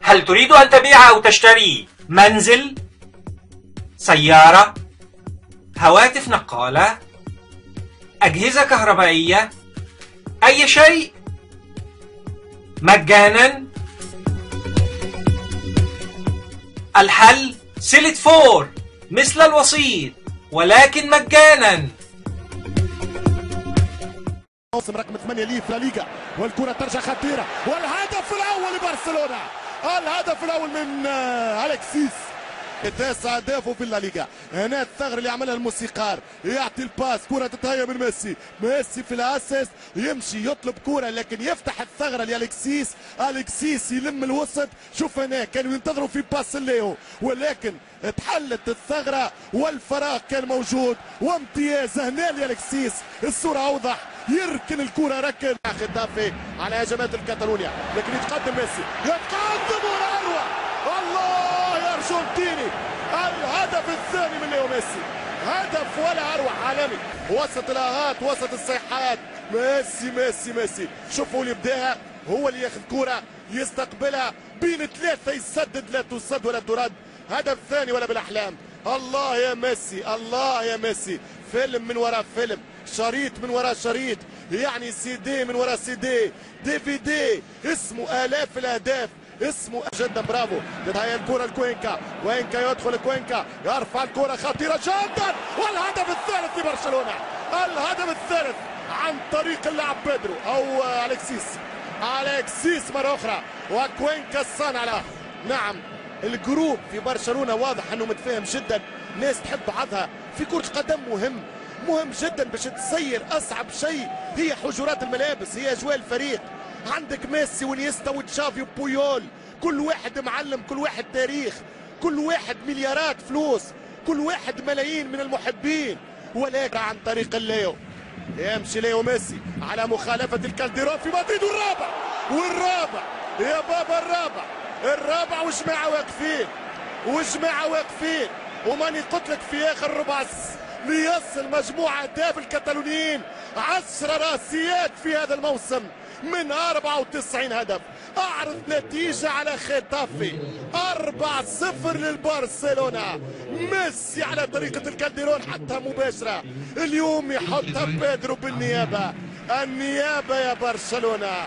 هل تريد أن تبيع أو تشتري منزل، سيارة، هواتف نقالة، أجهزة كهربائية، أي شيء مجانا؟ الحل سيلت فور مثل الوسيط ولكن مجانا. موسم رقم 8 ليه في الليغا، والكرة ترجع خطيرة، والهدف الأول لبرشلونة، الهدف الأول من أليكسيس، 9 أهدافه في الليغا. هنا الثغر اللي عملها الموسيقار، يعطي الباس، كرة تتهيأ من ميسي، ميسي في الاسيست، يمشي يطلب كرة لكن يفتح الثغرة لأليكسيس، أليكسيس يلم الوسط. شوف هنا كانوا ينتظروا في باس ليو، ولكن اتحلت الثغرة والفراغ كان موجود، وامتياز هنا لأليكسيس. الصورة أوضح، يركن الكرة، ركن خطافي على هجمات الكاتالونيا، لكن يتقدم ميسي، يتقدم ولا الله يا ارجنتيني. الهدف الثاني من ليو ميسي، هدف ولا اروع، عالمي، وسط الاهات وسط الصيحات، ميسي ميسي ميسي. شوفوا اللي بداها، هو اللي ياخذ كرة يستقبلها بين ثلاثة، يسدد، لا تصد ولا ترد. هدف ثاني ولا بالاحلام. الله يا ميسي، الله يا ميسي، فيلم من وراء فيلم، شريط من وراء شريط، يعني سي دي من وراء سي دي، دي في دي، اسمه آلاف الاهداف، اسمه جدا. برافو، تتهيأ الكرة لكوينكا، كوينكا يدخل، كوينكا يرفع الكرة خطيرة جدا، والهدف الثالث لبرشلونة، الهدف الثالث عن طريق اللاعب بيدرو او أليكسيس، أليكسيس مرة أخرى، وكوينكا الصانع له. نعم، الجروب في برشلونة واضح انه متفاهم جدا، ناس تحب بعضها في كرة قدم، مهم جدا باش تسير. اصعب شيء هي حجرات الملابس، هي اجواء الفريق. عندك ميسي ونيستا وتشافي وبويول، كل واحد معلم، كل واحد تاريخ، كل واحد مليارات فلوس، كل واحد ملايين من المحبين، ولكن عن طريق الليو يمشي ليو ميسي على مخالفة الكالديرون في مدريد، والرابع يا بابا، الرابع وجماعة واقفين، وماني قلت لك في اخر ربع ليصل مجموعة اهداف الكتالونيين 10 راسيات في هذا الموسم من 94 هدف. اعرض نتيجة على ختافي 4-0 للبرشلونة. ميسي على طريقة الكالديرون حتى مباشرة، اليوم يحطها بيدرو بالنيابة، النيابة يا برشلونة.